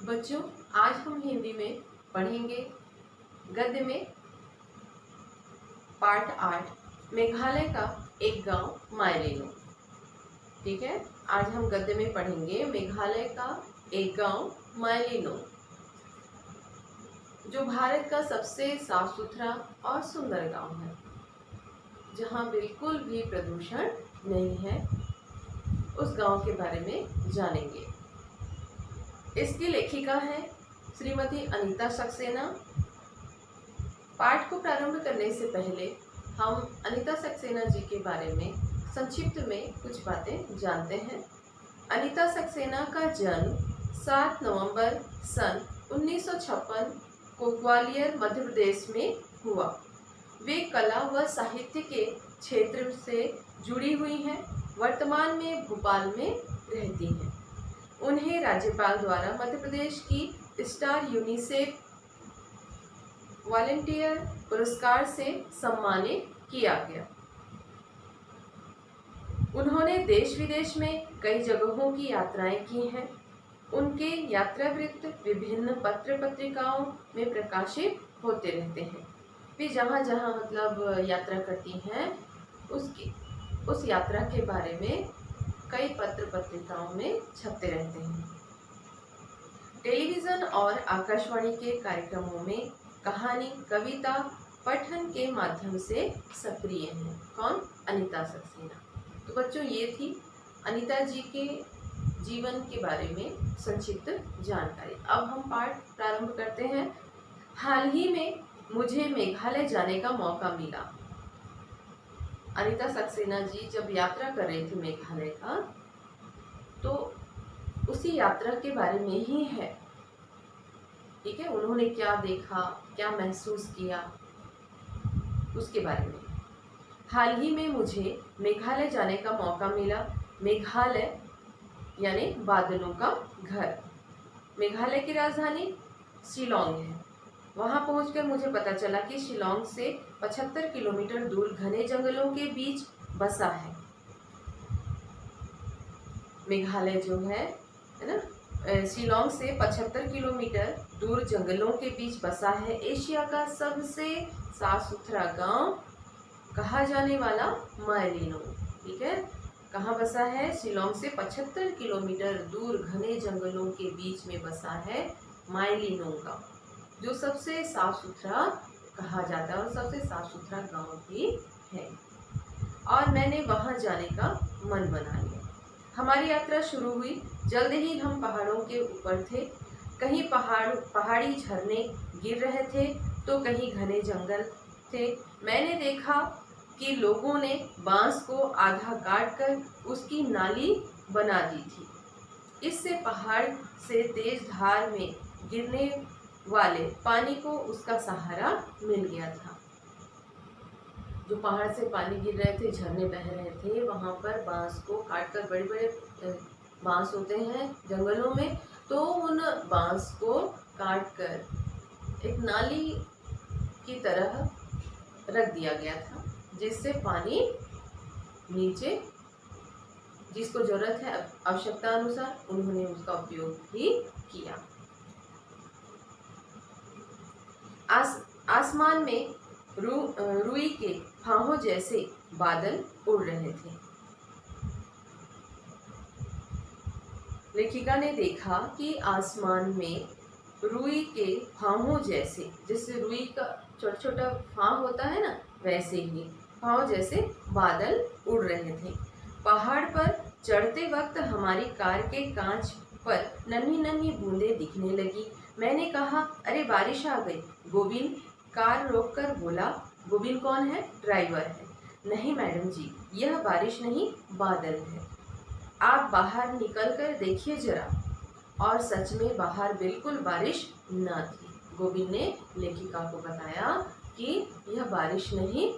बच्चों, आज हम हिंदी में पढ़ेंगे गद्य में पार्ट 8 मेघालय का एक गांव मायलेनो। ठीक है, आज हम गद्य में पढ़ेंगे मेघालय का एक गांव मायलेनो, जो भारत का सबसे साफ सुथरा और सुंदर गांव है, जहां बिल्कुल भी प्रदूषण नहीं है। उस गांव के बारे में जानेंगे। इसकी लेखिका है श्रीमती अनीता सक्सेना। पाठ को प्रारंभ करने से पहले हम अनीता सक्सेना जी के बारे में संक्षिप्त में कुछ बातें जानते हैं। अनीता सक्सेना का जन्म 7 नवंबर सन 1956 को ग्वालियर मध्य प्रदेश में हुआ। वे कला व साहित्य के क्षेत्र से जुड़ी हुई हैं। वर्तमान में भोपाल में रहती हैं। उन्हें राज्यपाल द्वारा मध्य प्रदेश की स्टार यूनिसेफ वॉलंटियर पुरस्कार से सम्मानित किया गया। उन्होंने देश विदेश में कई जगहों की यात्राएं की हैं। उनके यात्रावृत्त विभिन्न पत्र पत्रिकाओं में प्रकाशित होते रहते हैं। वे जहाँ जहाँ मतलब यात्रा करती हैं, उस यात्रा के बारे में कई पत्र पत्रिकाओं में छपते रहते हैं। टेलीविज़न और आकाशवाणी के कार्यक्रमों में कहानी, कविता, पठन के माध्यम से सक्रिय हैं। कौन? अनीता सक्सेना। तो बच्चों, ये थी अनीता जी के जीवन के बारे में संक्षिप्त जानकारी। अब हम पाठ प्रारंभ करते हैं। हाल ही में मुझे मेघालय जाने का मौका मिला। अनीता सक्सेना जी जब यात्रा कर रही थी मेघालय का, तो उसी यात्रा के बारे में ही है। ठीक है, उन्होंने क्या देखा, क्या महसूस किया, उसके बारे में। हाल ही में मुझे मेघालय जाने का मौका मिला। मेघालय यानी बादलों का घर। मेघालय की राजधानी शिलोंग है। वहां पहुंचकर मुझे पता चला कि शिलोंग से 75 किलोमीटर दूर घने जंगलों के बीच बसा है। मेघालय जो है ना, शिलोंग से 75 किलोमीटर दूर जंगलों के बीच बसा है। एशिया का सबसे साफ सुथरा गांव कहा जाने वाला मायलेनो। ठीक है, कहाँ बसा है? शिलोंग से 75 किलोमीटर दूर घने जंगलों के बीच में बसा है मायलेनो गांव, जो सबसे साफ सुथरा कहा जाता है और सबसे साफ सुथरा गांव भी है। और मैंने वहां जाने का मन बना लिया। हमारी यात्रा शुरू हुई। जल्द ही हम पहाड़ों के ऊपर थे। कहीं पहाड़ी झरने गिर रहे थे, तो कहीं घने जंगल थे। मैंने देखा कि लोगों ने बांस को आधा काट कर उसकी नाली बना दी थी। इससे पहाड़ से तेज धार में गिरने वाले पानी को उसका सहारा मिल गया था। जो पहाड़ से पानी गिर रहे थे, झरने बह रहे थे, वहाँ पर बांस को काटकर, बड़े बड़े बांस होते हैं जंगलों में, तो उन बांस को काटकर एक नाली की तरह रख दिया गया था, जिससे पानी नीचे, जिसको जरूरत है आवश्यकता अनुसार, उन्होंने उसका उपयोग भी किया। आसमान में रुई के फाहों जैसे बादल उड़ रहे थे। लेखिका ने देखा कि आसमान में रुई के फाहों जैसे, जैसे रुई का छोटा छोटा फाह होता है ना, वैसे ही फाहों जैसे बादल उड़ रहे थे। पहाड़ पर चढ़ते वक्त हमारी कार के कांच पर नन्ही नन्ही बूंदें दिखने लगी। मैंने कहा, अरे बारिश आ गई। गोविंद कार रोककर बोला। गोविंद कौन है? ड्राइवर है। नहीं मैडम जी, यह बारिश नहीं, बादल है। आप बाहर निकल कर देखिए जरा। और सच में बाहर बिल्कुल बारिश न थी। गोविंद ने लेखिका को बताया कि यह बारिश नहीं,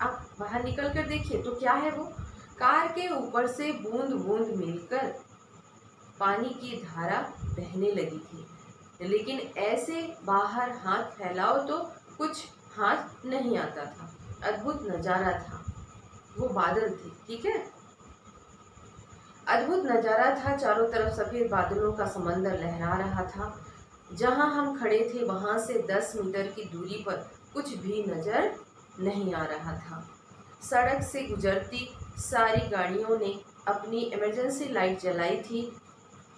आप बाहर निकल कर देखिए। तो क्या है वो? कार के ऊपर से बूंद बूंद मिलकर पानी की धारा बहने लगी थी, लेकिन ऐसे बाहर हाथ फैलाओ तो कुछ हाथ नहीं आता था। अद्भुत नजारा था। वो बादल थे। ठीक है, अद्भुत नज़ारा था। चारों तरफ सफ़ेद बादलों का समंदर लहरा रहा था। जहां हम खड़े थे वहां से 10 मीटर की दूरी पर कुछ भी नजर नहीं आ रहा था। सड़क से गुजरती सारी गाड़ियों ने अपनी इमरजेंसी लाइट जलाई थी।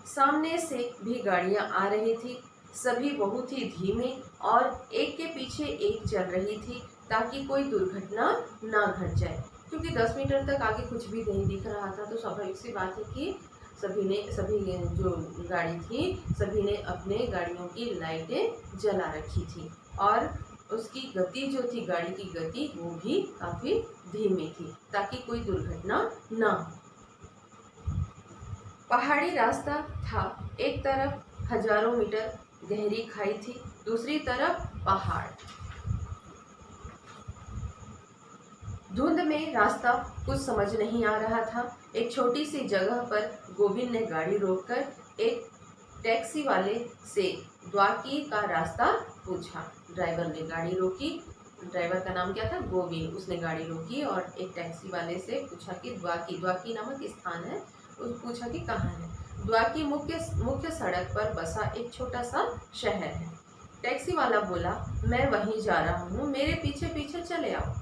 सामने से भी गाड़ियां आ रही थी। सभी बहुत ही धीमे और एक के पीछे एक चल रही थी ताकि कोई दुर्घटना ना घट जाए, क्योंकि 10 मीटर तक आगे कुछ भी नहीं दिख रहा था। तो स्वाभाविक सी बात है कि सभी जो गाड़ी थी सभी ने अपने गाड़ियों की लाइटें जला रखी थी और उसकी गति जो थी, गाड़ी की गति वो भी काफी धीमी थी ताकि कोई दुर्घटना ना हो। पहाड़ी रास्ता था। एक तरफ हजारों मीटर गहरी खाई थी, दूसरी तरफ पहाड़। धुंध में रास्ता कुछ समझ नहीं आ रहा था। एक छोटी सी जगह पर गोविंद ने गाड़ी रोककर एक टैक्सी वाले से द्वाकी का रास्ता पूछा। ड्राइवर ने गाड़ी रोकी। ड्राइवर का नाम क्या था? गोविंद। उसने गाड़ी रोकी और एक टैक्सी वाले से पूछा कि द्वाकी नामक स्थान है, पूछा कि कहाँ है। द्वाकी मुख्य सड़क पर बसा एक छोटा सा शहर है। टैक्सी वाला बोला, मैं वहीं जा रहा हूँ, मेरे पीछे पीछे चले आओ।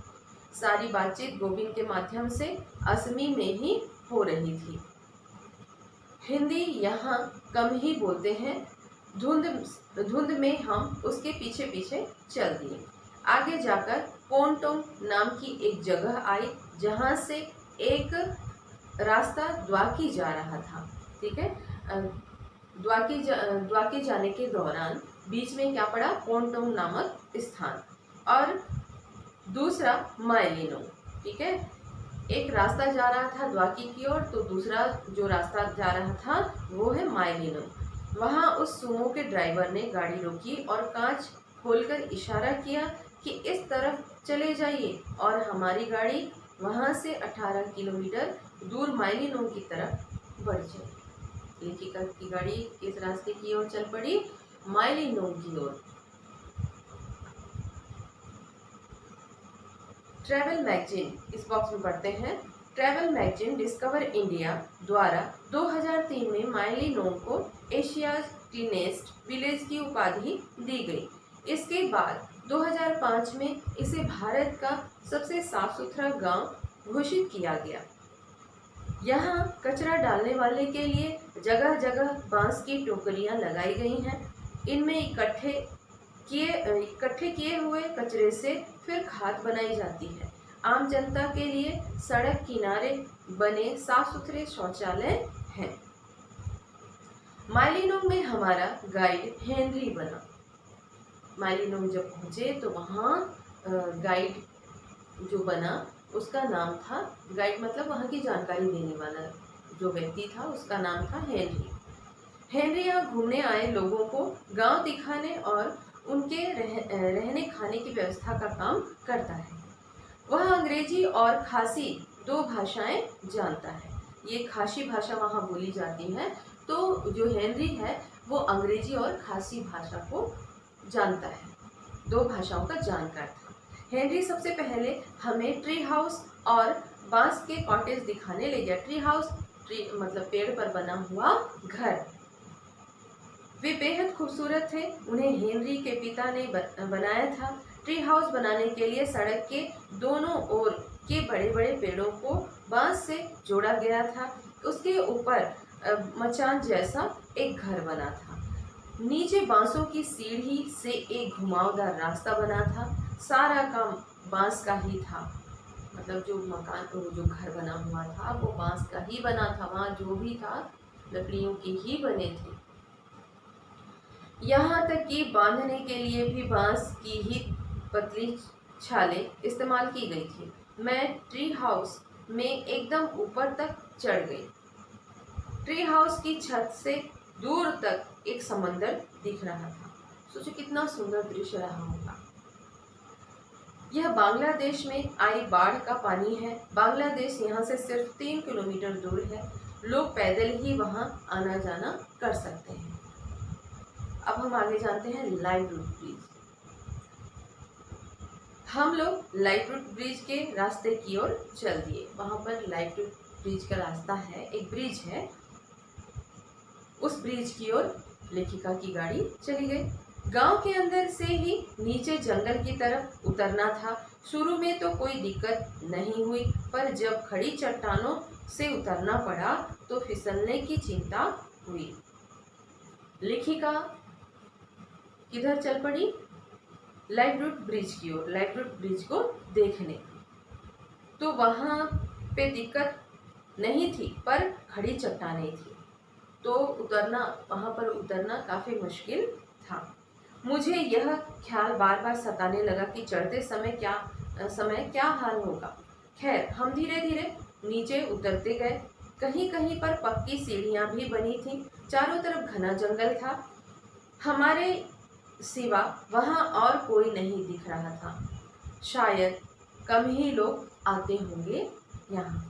सारी बातचीत गोविंद के माध्यम से असमी में ही हो रही थी। हिंदी यहाँ कम ही बोलते हैं। धुंध में हम उसके पीछे पीछे चल दिए। आगे जाकर पोंटोंग नाम की एक जगह आई जहाँ से एक रास्ता द्वाकी जा रहा था। ठीक है, द्वाकी जाने के दौरान बीच में क्या पड़ा? पोंटोंग नामक स्थान और दूसरा माइलिनोंग। ठीक है, एक रास्ता जा रहा था द्वाकी की ओर, तो दूसरा जो रास्ता जा रहा था वो है माइलिनोंग। वहाँ उस सुमो के ड्राइवर ने गाड़ी रोकी और कांच खोलकर इशारा किया कि इस तरफ चले जाइए और हमारी गाड़ी वहाँ से 18 किलोमीटर दूर माइलिनोंग की तरफ बढ़ जाए। लेखिका की गाड़ी किस रास्ते की ओर चल पड़ी? माइलिनोंग की ओर। ट्रैवल मैगजीन, इस बॉक्स में पढ़ते हैं। ट्रैवल मैगजीन डिस्कवर इंडिया द्वारा 2003 में माइलिनोंग को एशियाज क्लीनेस्ट विलेज की उपाधि दी गई। इसके बाद 2005 में इसे भारत का सबसे साफ सुथरा गांव घोषित किया गया। यहाँ कचरा डालने वाले के लिए जगह जगह बांस की टोकरियां लगाई गई हैं। इनमें इकट्ठे किए हुए कचरे से फिर खाद बनाई जाती है। आम जनता के लिए सड़क किनारे बने साफ सुथरे शौचालय हैं। माइलिनोंग में हमारा गाइड हेनरी बना। माइलिनोंग जब पहुंचे तो वहाँ गाइड जो बना उसका नाम था, गाइड मतलब वहाँ की जानकारी देने वाला जो व्यक्ति था उसका नाम था हेनरी। हेनरी यहाँ घूमने आए लोगों को गांव दिखाने और उनके रहने खाने की व्यवस्था का काम करता है। वह अंग्रेजी और खासी 2 भाषाएं जानता है। ये खासी भाषा वहाँ बोली जाती है। तो जो हेनरी है वो अंग्रेजी और खासी भाषा को जानता है, 2 भाषाओं का जानकार था। हेनरी सबसे पहले हमें ट्री हाउस और बांस के कॉटेज दिखाने ले गया। ट्री हाउस मतलब पेड़ पर बना हुआ घर। वे बेहद खूबसूरत थे। उन्हें हेनरी के पिता ने बनाया था। ट्री हाउस बनाने के लिए सड़क के दोनों ओर के बड़े बड़े पेड़ों को बांस से जोड़ा गया था। उसके ऊपर मचान जैसा एक घर बना था। नीचे बांसों की सीढ़ी से एक घुमावदार रास्ता बना था। सारा काम बांस का ही था। मतलब जो मकान जो घर बना हुआ था वो बांस का ही बना था। वहाँ जो भी था लकड़ियों के ही बने थे। यहाँ तक कि बांधने के लिए भी बांस की ही पतली छालें इस्तेमाल की गई थी। मैं ट्री हाउस में एकदम ऊपर तक चढ़ गई। ट्री हाउस की छत से दूर तक एक समंदर दिख रहा था। सोचो कितना सुंदर दृश्य रहा होगा। यह बांग्लादेश में आई बाढ़ का पानी है। बांग्लादेश यहाँ से सिर्फ 3 किलोमीटर दूर है। लोग पैदल ही वहाँ आना जाना कर सकते हैं। अब हम आगे जानते हैं लाइट रूट ब्रिज। हम लोग लाइट रूट ब्रिज के रास्ते की ओर चल दिए। वहाँ पर लाइट रूट ब्रिज का रास्ता है, एक ब्रिज है, उस ब्रिज की ओर लेखिका की गाड़ी चली गई। गांव के अंदर से ही नीचे जंगल की तरफ उतरना था। शुरू में तो कोई दिक्कत नहीं हुई, पर जब खड़ी चट्टानों से उतरना पड़ा तो फिसलने की चिंता हुई। लेखिका किधर चल पड़ी? लाइववुड ब्रिज की ओर, लाइववुड ब्रिज को देखने। तो वहां पे दिक्कत नहीं थी, पर खड़ी चट्टानें थी, तो वहां पर उतरना काफी मुश्किल था। मुझे यह ख्याल बार बार सताने लगा कि चढ़ते समय क्या हाल होगा। खैर, हम धीरे धीरे नीचे उतरते गए। कहीं कहीं पर पक्की सीढ़ियां भी बनी थीं। चारों तरफ घना जंगल था। हमारे सिवा वहां और कोई नहीं दिख रहा था। शायद कम ही लोग आते होंगे यहाँ।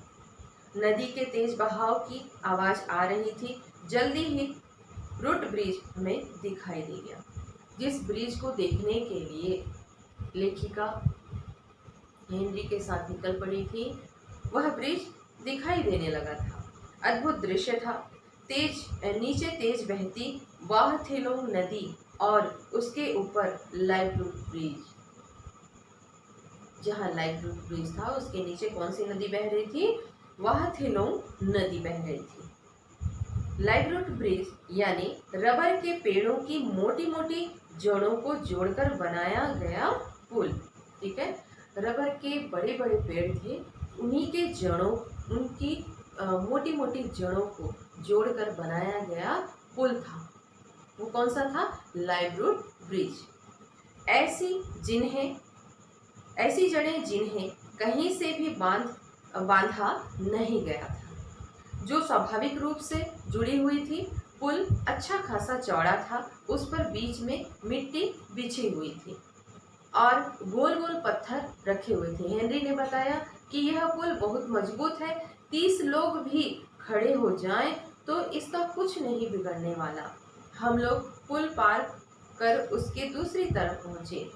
नदी के तेज बहाव की आवाज आ रही थी। जल्दी ही रूट ब्रिज हमें दिखाई दे गया। जिस ब्रिज को देखने के लिए लेखिका हेनरी के साथ निकल पड़ी थी, वह ब्रिज दिखाई देने लगा था। अद्भुत दृश्य था। नीचे तेज बहती वाहथेलोंग नदी और उसके ऊपर लाइववुड ब्रिज। जहाँ लाइववुड ब्रिज था उसके नीचे कौन सी नदी बह रही थी? वाहथेलोंग नदी बह रही थी। लाइववुड ब्रिज यानी रबर के पेड़ों की मोटी मोटी जड़ों को जोड़कर बनाया गया पुल। ठीक है, रबर के बड़े बड़े पेड़ थे, उन्हीं के जड़ों, उनकी मोटी मोटी जड़ों को जोड़कर बनाया गया पुल था। वो कौन सा था? लाइववुड ब्रिज। ऐसी जड़ें जिन्हें कहीं से भी बांधा नहीं गया था, जो स्वाभाविक रूप से जुड़ी हुई थी। पुल अच्छा खासा चौड़ा था। उस पर बीच में मिट्टी बिछी हुई थी और गोल गोल पत्थर रखे हुए थे। हेनरी ने बताया कि यह पुल बहुत मजबूत है। 30 लोग भी खड़े हो जाएं तो इसका कुछ नहीं बिगड़ने वाला। हम लोग पुल पार कर उसके दूसरी तरफ पहुंचे।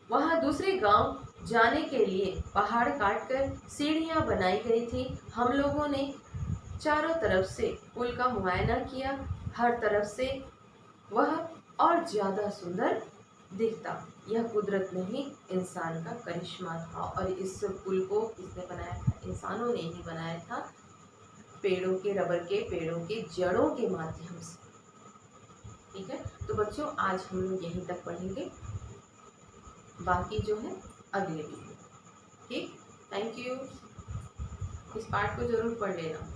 वहां दूसरे गांव जाने के लिए पहाड़ काटकर सीढ़ियां बनाई गई थी। हम लोगों ने चारों तरफ से पुल का मुआयना किया। हर तरफ से वह और ज्यादा सुंदर दिखता। यह कुदरत नहीं, इंसान का करिश्मा था। और इस पुल को किसने बनाया था? इंसानों ने ही बनाया था, रबर के पेड़ों के जड़ों के माध्यम से। ठीक है, तो बच्चों आज हम लोग यहीं तक पढ़ेंगे, बाकी जो है अगले वीडियो। ठीक, थैंक यू। इस पार्ट को जरूर पढ़ लेना।